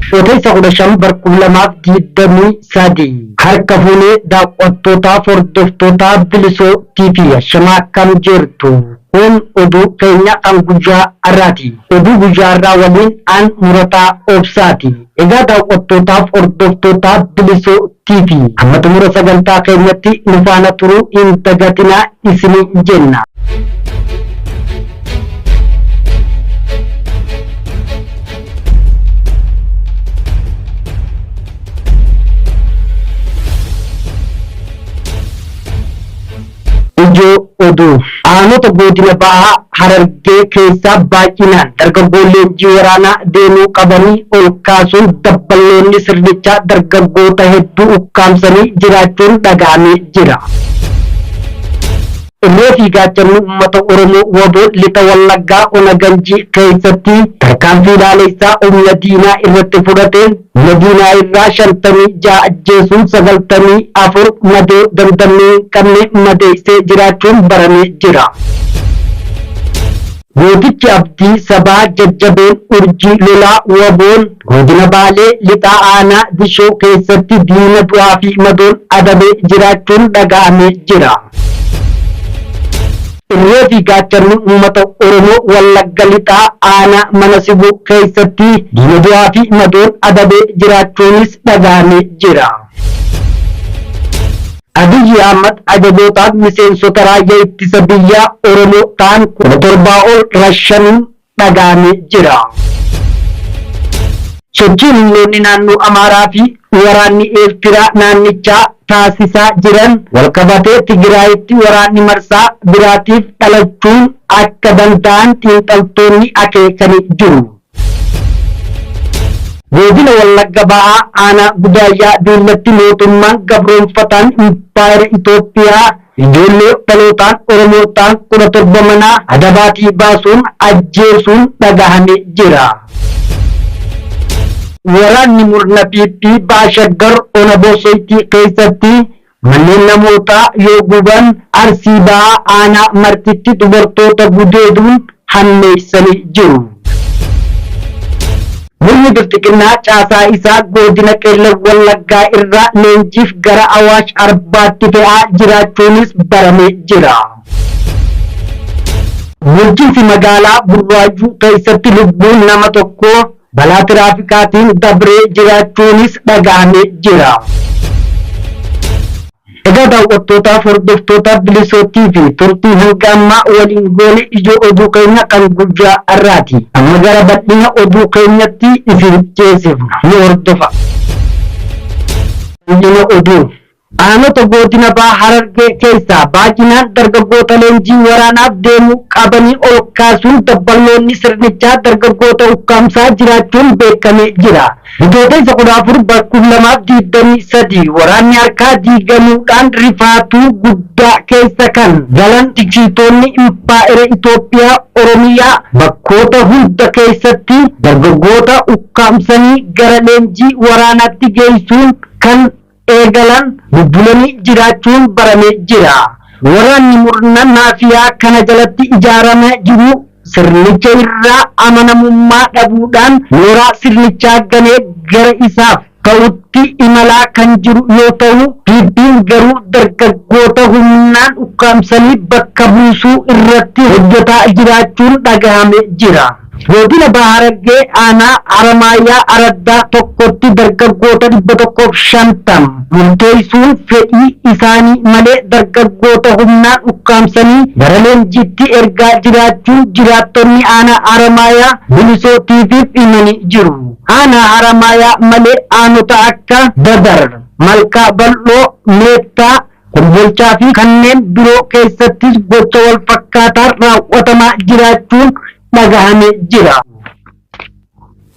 Shootai Sakuda Shambar Kulamaaf Diidamii Sadii harka fuunee daawwattootaa hordoftoota Bilisoo TV shamaa akkam jirtu. Kun oduu keenya kan guyyaa har'aati. Oduu guyyaa har'aa waliin aan murataa obsaati. Egaa daawwattootaaf hordoftoota Bilisoo TV amma xumura sagantaa keenyatti nu faana turuu hin dagatinaa isinii jenna. Ijoo oduu aanota godina bahaa Harargee keessaa baay'inaan dargaggoolleen waraanaa deemuu qabanii ol kaasuun dabballoonni sirnichaa dargaggoota hedduu ukkaamsanii jiraachuun dhaga'amee jira. Illee fiigaachanni uummata Oromoo waboo lixa Wallaggaa Ona Ganjii keessatti tarkaanfii ilaalessaa humna diinaa irratti fudhateen humna diinaa irraa 56 ajjeesuun 94 madoo dandamee qabne madeessee jiraachuun baramee jira. Gootichi abdii sabaa jajjabeen urjii lolaa waboon godina Baalee lixa aanaa Bishoo keessatti diina du'aa fi madoon adabee jiraachuun dhaga'amee jira. Illee fiigaachanni uummata Oromoo Wallagga lixaa aanaa mana sibuu keessatti diina du'aa fi madoon adabee jiraachuunis dhaga'amee jira. Abiyyi Ahmad ajajootaaf miseensota raayyaa ittisa biyyaa Oromoo ta'an 17 ol rashanuun dhaga'amee jira. Sochiin humnoonni naannoo Amaaraa fi waraanni Eertiraa naannichaa taasisaa jiran walqabatee Tigraayitti waraanni marsaa biraatiif dhalachuun akka danda'an xiinxaltoonni akeekanii jiru. Godina Wallagga Bahaa aanaa Gudaayyaa duulatti mootummaan gabroonfataan impaayera Itoophiyaa ijoollee dhalootaan Oromoo ta'an 17 manaa adabaatii baasuun ajjeesuun dhagahamee jira. Waraanni murna PP Baashaggar Ona Bosoitii keessatti manneen namootaa yoo guban Arsii Bahaa aanaa Martitti dubartoota gudeeduun hammeessanii jiru. Murni Bilxiginnaa caasaa isaa godina Qeellam Wallaggaa irraa leenjiif gara Awaash Arbaatti fe'aa jiraachuunis baramee jira. Bulchiinsi magaalaa Burraayuu keessatti lubbuun nama tokkoo balaa tiraafikaatiin dabree jiraachuunis dhaga'amee jira. Egaa daawwattootaaf hordoftoota Bilisoo TV turtii hanga ammaa waliin goone ijoo oduu keenya kan guyyaa har'aati. Amma gara bal'ina oduu keenyatti isin ceesifna ni hordofa. Bal'ina oduu aanota godina bahaa Harargee keessaa baay'inaan dargaggoota leenjii waraanaaf deemuu qabanii ol kaasuun dabballoonni sirnichaa dargaggoota ukkaamsaa jiraachuun beekamee jira. Bitootessa 14 2023 waraanni harkaa diigamuudhaan rifaatuu guddaa keessa kan galan tiksitoonni impaayera Itoophiyaa Oromiyaa bakkoota hunda keessatti dargaggoota ukkaamsanii gara leenjii waraanaatti geessuun kan eegalan bubbulanii jiraachuun baramee jira. Waraanni murna maafiyaa kana jalatti ijaaramee jiru sirnicha irraa amanamummaa dhabuudhaan mooraa sirnichaa ganee gara isaaf ta'utti imalaa kan jiru yoo ta'u, PP'n garuu dargaggoota humnaan ukkaamsanii bakka buusuu irratti hojjetaa jiraachuun dhagahamee jira. Godina Bahaa Harargee aanaa Haramaayaa Araddaa tokkotti dargaggoota 150 murteessuun fedhii isaanii malee dargaggoota humnaan ukkaamsanii gara leenjiitti ergaa jiraachuun jiraattonni aanaa Haramaayaa Bilisoo TV'f himanii jiru. Aanaa Haramaayaa malee aanota akka Dadar, Malkaa Bal'oo, Meettaa, Kombolchaa fi kanneen biroo keessattis gocha wal fakkaataan raawwatamaa jiraachuun dhagahamee jira.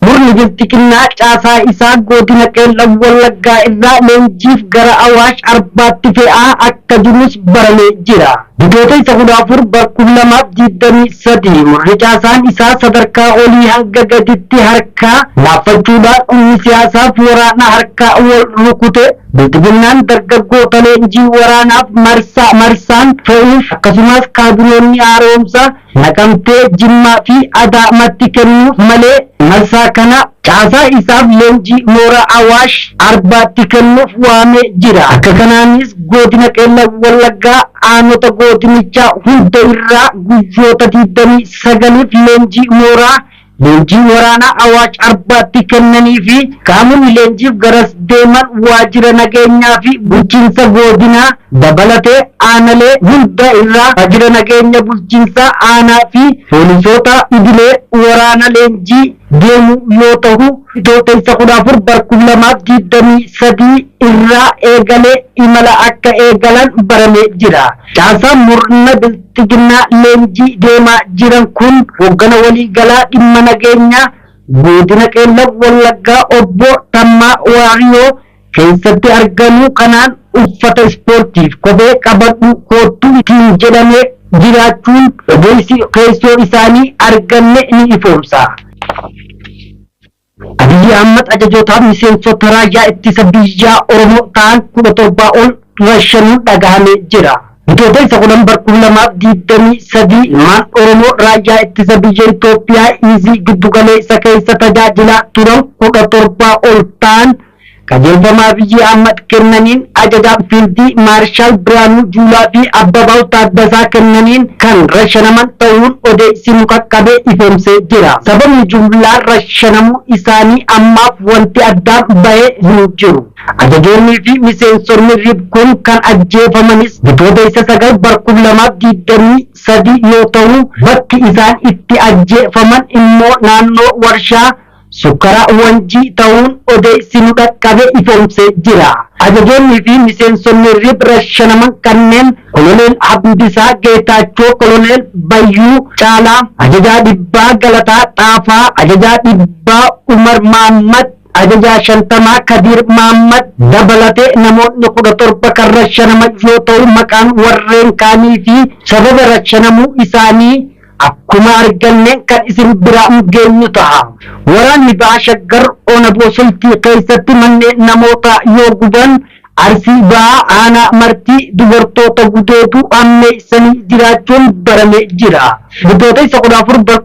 Murni Bilxiginnaa caasaa isaa godina Qeellam Wallaggaa irraa leenjiif gara Awaash Arbaatti fe'aa akka jirus baramee jira. Bitootessa 14 2023 murni caasaan isaa sadarkaa olii hanga gaditti harkaa laaffachuudhaan humni siyaasaaf waraana harkaa wal rukute Bilxiginnaan dargaggoota leenjii waraanaaf marsaan fe'uuf akkasumas kaabinoonni haaromsaa Naqamtee, Jimmaa fi Adaamaatti kennuuf malee marsaa kana kana caasaa isaaf leenjii mooraa Awaash Arbaatti kennuuf waamee jira. Akka kanaanis godina Qeellam Wallaggaa aanota godinichaa hunda irraa guyyoota 29f leenjii mooraa leenjii waraanaa Awaash Arbaatti kennanii fi qaamonni leenjiif garas deeman waajjira nageenyaa fi bulchiinsa godinaa dabalatee aanalee hunda irraa waajjira nageenya bulchiinsa aanaa fi poolisoota idilee waraana leenjii deemu yoo ta'u Bitootessa 14 2023 irraa eegalee imala akka eegalan baramee jira. Caasaan murna biltiginnaa leenjii deemaa jiran kun hoggana waliigalaa dhimma nageenyaa godina Qeellam Wallaggaa obbo Tammaa Waariyoo keessatti argamu kanaan uffata ispoortiif kophee qabadhu kootu ittiin jedhamee jiraachuun odeessi keessoo isaanii arganne ni ifoomsa. Abiy Ahmed ajajootaan miseensota raayyaa ittisa biyyaa Oromoo ta'an 17 ol rashanuun dhagahamee jira. Bitootessa 2023 ilmaan Oromoo raayyaa ittisa biyya Itoophiyaa Izii giddugaleessa keessa tajaajilaa turan 17 ol ta'an qajeelfamaa Abiy Ahmed kennaniin ajajaan fiildii Maarshaal Biraanuu Juulaa fi Abbabaw Taaddasaa kennaniin kan rashanaman ta'uun odeessi nu qaqqabee ifoomsee jira. Sababni jumlaan rashanamuu isaanii ammaaf wanti addaan bahee hin jiru. Ajajoonnii fi miseensonni RIB kun kan ajjeefamanis Bitootessa 9 2023 yoo ta'u bakki isaan itti ajjeefaman immoo naannoo warshaa Sukkaraa Wanjii ta'uun odeessi nu qaqqabee ifoomsee jira. Ajajoonnii fi miseensonni RIB rashanaman kanneen Koloneel Abdiisaa Geetaachoo, Koloneel Bayyuu Caalaa, Ajajaa Dhibbaa Galataa Xaafaa, Ajajaa Dhibbaa Umar Mahammad, Ajajaa 50 Kadir Mahammad dabalatee namoonni 17 kan rashanaman yoo ta'u maqaan warreen kaanii fi sababa rashanamuu isaanii akkuma arganne kan isin biraan geenyu ta'a. Waraanni Baha Shaggar Ona Bosoltii keessatti manneen namoota yoo guban Arsii Bahaa aanaa martii dubartoota gudeetu ammeessanii jiraachuun baramee jira. Bitootessa 14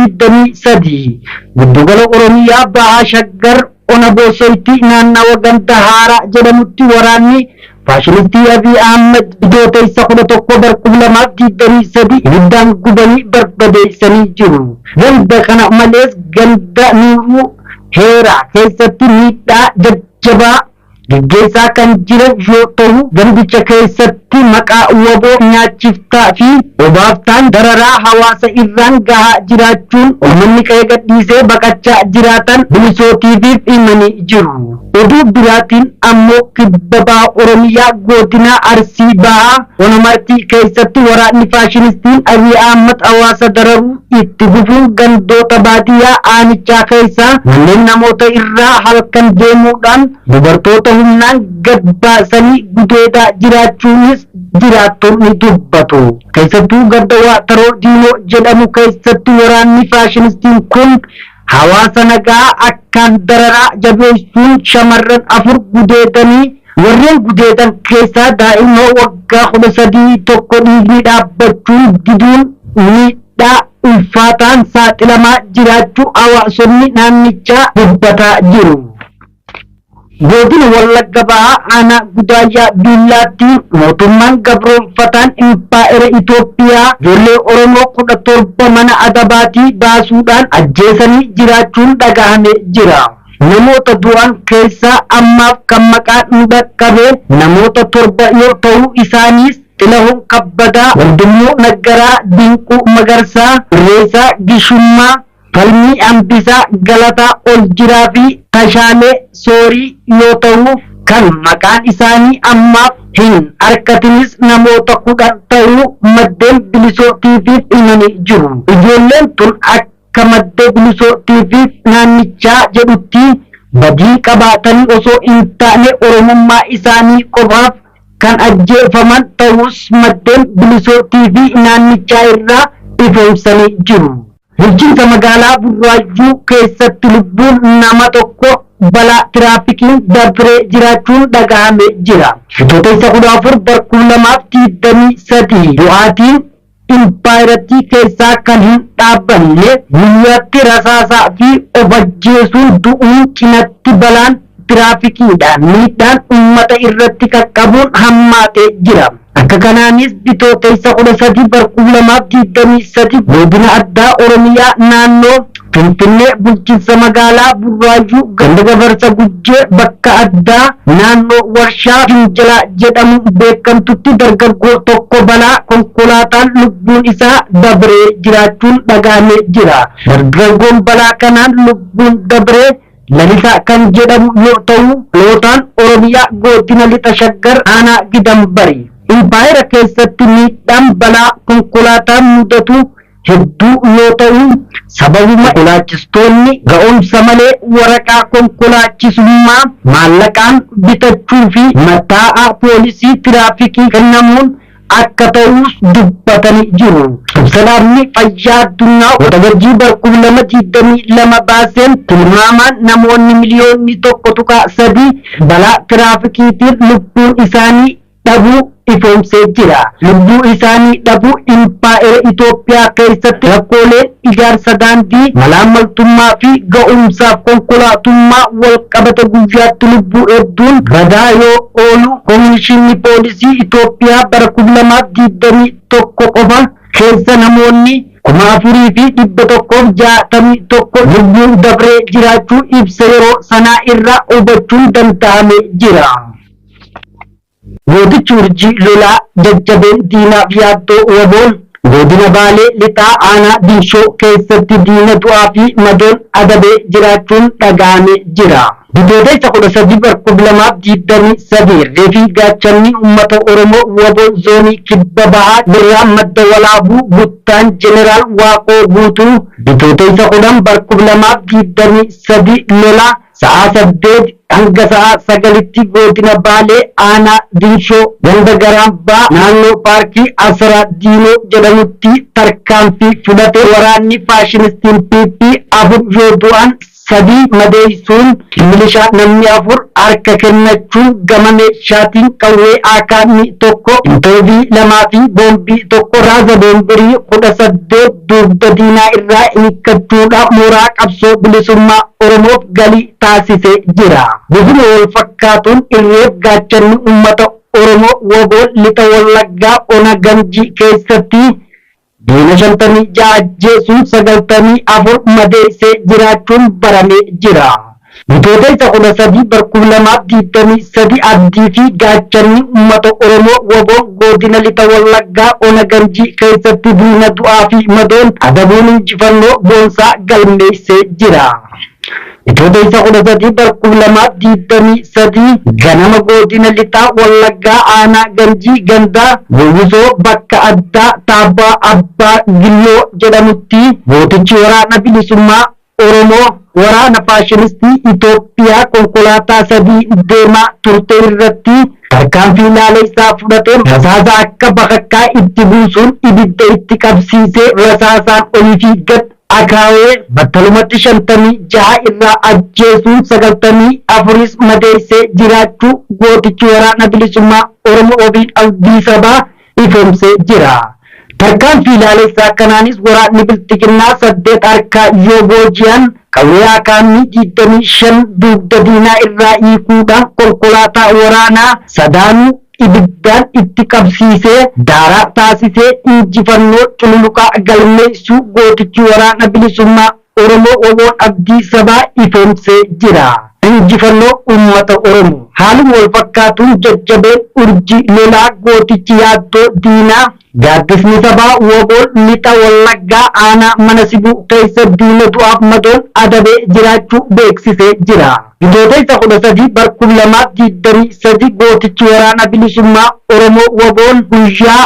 2023 giddugala Oromiyaa Baha Shaggar Ona Bosoltii naannawa ganda haaraa jedhamutti waraanni Faashilistii Abiy Ahmed Bitootessa 11 2023 ibiddaan gubanii barbadeessanii jiru. Ganda kana malees ganda Nuuruu Heeraa keessatti miidhaa jajjabaa gaggeessaa kan jiran yoo ta'u gandicha keessatti maqaa waboo nyaachiftaa fi obaaftaan dararaa hawaasa irraan gahaa jiraachuun uummanni qe'ee gadhiisee baqachaa jiraatan bilisootiif himanii jiru. Oduu biraatiin ammoo kibba baha Oromiyaa godina Arsii Bahaa Ona Martii keessatti waraanni faashilistiin Abiy Ahmed hawaasa dararuu itti fufuun gandoota baadiyyaa aanichaa keessaa manneen namoota irraa halkan deemuudhaan dubartoota humnaan gad baasanii gudeedaa jiraachuunis jiraattonni dubbatu. Keessattuu gadda Waataroo Diinoo jedhamu keessatti waraanni faashilistiin kun hawaasa nagaa akkaan dararaa jabeessuun shamarran 4 gudeedanii warreen gudeedan keessaa daa'ima waggaa 13 tokko dhiigni dhaabbachuun diduun miidhaa ulfaataan saaxilamaa jiraachuu hawaasonni naannichaa dubbataa jiru. Godina Wallagga Bahaa aanaa Gudaayyaa Dullaatti mootummaan gabroonfataan impaayera Itoophiyaa ijoollee Oromoo 17 mana adabaatii baasuudhaan ajjeesanii jiraachuun dhagahamee jira. Namoota du'an keessaa ammaaf kan maqaan nu dhaqqabe namoota 7 yoo ta'u isaanis Xilahun Kabbadaa, Waldimmoo Naggaraa, Dinquu Magarsaa, Irreessaa Gishummaa, Falmii Ambisaa, Galataa Oljiraa fi Tashaalee Soorii yoo ta'u kan maqaan isaanii ammaaf hin argatinis namoota 10 ta'uu maddeen bilisootiif himanii jiru. Ijoolleen tun akka maddee bilisootiif naannichaa jedhutti badii qabaatanii osoo hin taane oromummaa isaanii qofaaf kan ajjeefaman ta'us maddeen bilisootiif naannichaa irraa ifoomsanii jiru. Bulchiinsa magaalaa Burraayyuu keessatti lubbuun nama tokko balaa tiraafikiin darbee jiraachuun dhagahamee jira. Bitootessa 14 2023 du'aatiin impaayiratti keessaa kan hin dhaabbanne guyyatti rasaasaa fi of ajjeesuun du'uun cinatti balaan tiraafikiidhaan miidhaan uummata irratti qaqqabuun hammaatee jira. Akka kanaanis bitootessa 13 bara 2023 godina addaa Oromiyaa naannoo Finfinnee bulchiinsa magaalaa Burraayyuu ganda Gafarsa Gujjee bakka addaa naannoo warshaa Finjalaa jedhamu beekamtutti dargaggoo tokko balaa konkolaataan lubbuun isaa dabree jiraachuun dhagahamee jira. Dargaggoon balaa kanaan lubbuun dabree Lalisaa kan jedhamu yoo ta'u lootaan Oromiyaa godina lixa Shaggar aanaa Gidambari. Impaayera keessatti miidhaan balaa konkolaataan mudatu hedduu yoo ta'u sababuma konkolaachistoonni ga'umsa malee waraqaa konkolaachisummaa maallaqaan bitachuu fi matta'aa poolisii tiraafikii kennamuun akka ta'us dubbatanii jiru. Ibsalaamni fayyaa addunyaa waxabajjii bara 2022 baaseen tilmaamaan namoonni miliyoonni 1.3 balaa tiraafikiitiin lubbuun isaanii dhabuu ifoomsee jira. Lubbuu isaanii dhabuu impaayera Itoophiyaa keessatti rakkooleen ijaarsa daandii, malaammaltummaa fi ga'umsaaf konkolaatummaa wal qabata guyyaatti lubbuu hedduun badaa yoo oolu Komishinni Poolisii Itoophiyaa bara 2021 qofa keessa namoonni 4,161 lubbuun dabree jiraachuu ibsa yeroo sanaa irraa hubachuun danda'amee jira. Mootichi urjii lolaa jajjabeen diinaaf yaaddoo waboon godina Baalee lixaa aanaa Diishoo keessatti diina du'aa fi madoon adabee jiraachuun dhaga'amee jira. Bitootessa 13 bara 2023 reefii gaachanni uummata Oromoo waboon zoonii kibba bahaa birraa madda walaabuu Buttaan Jeneraal Waaqoo Guutuu bitootessa 10 bara 2023 lola sa'a 8 hanga sa'a 9tti godina Baalee aanaa Diishoo ganda Garaambaa naannoo paarkii Asraa Diinoo jedhamutti tarkaanfii fudhate. Waraanni faashinistiin PP 4 yoo du'an 3 madeessuun milishaa namni 4 harka kennachuun gama meeshaatiin qawwee akaamii tokko intarvii 2 fi boombii tokko raasa boombirii 18 dugda diinaa irraa hiikkachuudhaaf mooraa qabsoo bilisummaa Oromoof galii taasisee jira. Bifuma wal fakkaatuun irreef gaachanni uummata Oromoo waboon lixa Wallaggaa Ona Ganjii keessatti diina 56 ajjeesuun 94 madeessee jiraachuun baramee jira. Bitootessa 13 bara 2023 abdii fi gaachanni uummata Oromoo waboon godina lixa Wallaggaa Ona Ganjii keessatti diina du'aa fi madoon adabuun injifannoo boonsaa galmeessee jira. Bitootessa 13 bara 2023 ganama godina lixaa Wallaggaa aanaa Ganjii gandaa Gowwisoo bakka addaa Taabbaa Abbaa Gilloo jedhamutti mootichi waraana bilisummaa Oromoo waraana faashinistii Itoophiyaa konkolaataa 3 deemaa turte irratti tarkaanfii laalessaa fudhateen rasaasa akka bakakkaa itti buusuun ibidda itti qabsiisee rasaasaan olii fi gad akaawee battalumatti 56 irraa ajjeesuun 94 madeessee jiraachuu gootichi waraana bilisummaa Oromoo wabiin abdii sabaa ifoomsee jira. Tarkaanfii laalessaa kanaanis waraanni biltiginnaa 8 harkaa yoo booji'an qawwee akaamii 25 dugda diinaa irraa hiikuudhaan konkolaataa waraanaa sadaanuu ibiddaan itti qabsiisee daaraa taasisee injifannoo cululuqaa galmeessuu gootichi waraana bilisummaa Oromoo waboon abdii sabaa ifoomsee jira. Injifannoo uummata Oromoo haaluma wal fakkaatuun jajjabeen urjii lolaa gootichi yaaddoo diinaa gaaddisni sabaa waboon lixa Wallaggaa aanaa mana sibuu keessa diina du'aaf madoon adabee jiraachuu beeksisee jira. Bitootessa 13 bara 2023 gootichi waraana bilisummaa Oromoo waboon guyyaa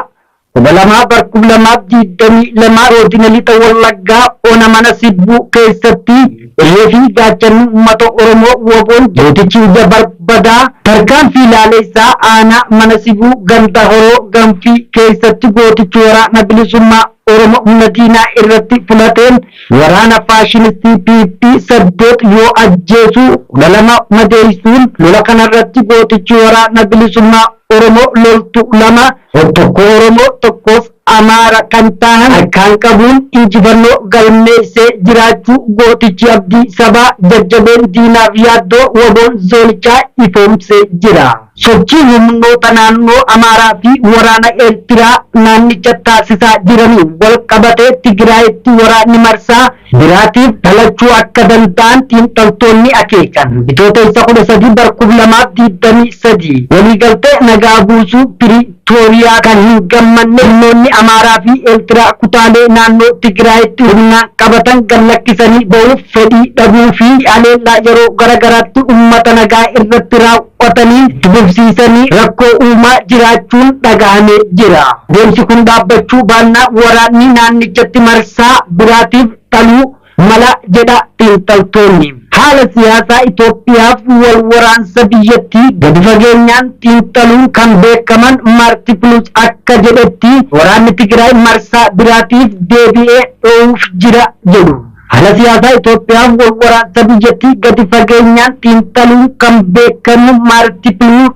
12 bara 2022 godina lixa Wallaggaa Ona mana sibuu keessatti reefii gaachanni uummata Oromoo waboon gootichi ija barbadaa tarkaanfii laalessaa aanaa mana sibuu ganda horoo ganfii keessatti gootichi waraana bilisummaa Oromoo humna diinaa irratti fudhateen waraana faashinistii PP 8 yoo ajjeesu 2 madeessuun lola kanarratti gootichi waraana bilisummaa Oromoo loltuu 2 tokko Oromoo tokkos Amaara kan ta'an harkaan qabuun injifannoo galmeessee jiraachuu gootichi abdii sabaa jajjabeen diinaaf yaaddoo waboon zoonichaa ifoomsee jira. Sochii humnoota naannoo Amaaraa fi waraana Eertiraa naannicha taasisaa jiraniin wal qabatee Tigraayitti waraanni marsaa biraatiif dhalachuu akka danda'an xiinxaltoonni akeekan. Bitootessa 13 bara 2023 waliigaltee nagaa buusuu Piriitooriyaa kan hin gammanne humnoonni Amaaraa fi Eertiraa kutaalee naannoo Tigraayitti humnaan qabatan gallakkisanii ba'uuf fedhii dhabuu fi haleellaa yeroo garagaraatti uummata nagaa irratti raawwataniin dubsiisanii rakkoo uumaa jiraachuun dhagahamee jira. Deemsi kun dhaabbachuu baannaan waraanni naannichatti marsaa biraatiif dhaluu mala jedha xiinxaltoonni. Haala siyaasaa Itoophiyaaf wal waraansa biyyattii gadi fageenyaan xiinxaluun kan beekaman Maarti Plus akka jedhetti waraanni Tigraay marsaa biraatiif deebi'ee dhoowuuf jira jedhu. Haala siyaasaa Itoophiyaaf wal waraansa biyyattii gadi fageenyaan xiinxaluun kan beekamu Maarti Plus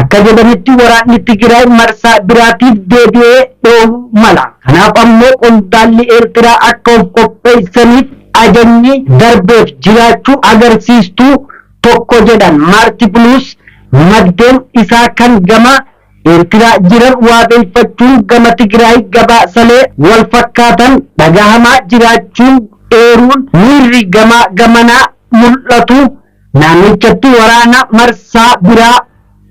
akka jedhanitti waraanni Tigraay marsaa biraatiif deebi'ee dhoowuu mala. Kanaaf ammoo qondaalli Eertiraa akka of qopheessaniif ajajni darbeef jiraachuu agarsiistuu tokko jedhan Maarti Plus maddeen isaa kan gama Eertiraa jiran waabeeffachuun gama Tigraay gabaasalee wal fakkaatan dhagahamaa jiraachuun eeruun miirri gamanaa mul'atu naannichatti waraana marsaa biraa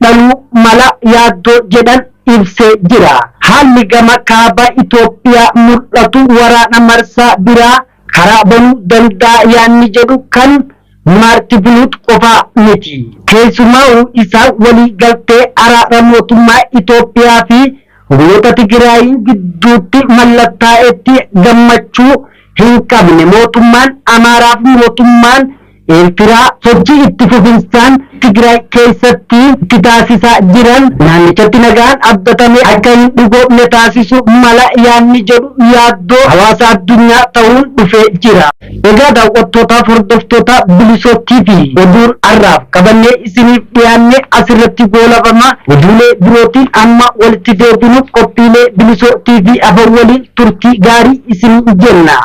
dhaluu mala yaaddoo jedhan ibsee jira. Haalli gama kaaba Itoophiyaa mul'atu waraana marsaa biraa karaa banuu danda'a yaanni jedhu kan Maarti Plus qofaa miti. Keessumaa isaa walii galtee araara mootummaa Itoophiyaa fi humnoota Tigraay gidduutti mallattaa'etti gammachuu hin qabne mootummaan Amaaraa fi mootummaan Eertiraa sochii itti fufinsaan Tigraay keessatti itti taasisaa jiran naannichatti nagaan abdatamee akka hin dhugoomne taasisu mala yaanni jedhu yaaddoo hawaasa addunyaa ta'uun dhufee jira. Egaa daawwattootaaf hordoftoota Bilisoo TV oduun har'aaf qabannee isiniif dhiyaanne asirratti goolabama. Oduulee birootiin amma walitti deebinu qophiilee Bilisoo TV afur waliin turtii gaarii isin jenna.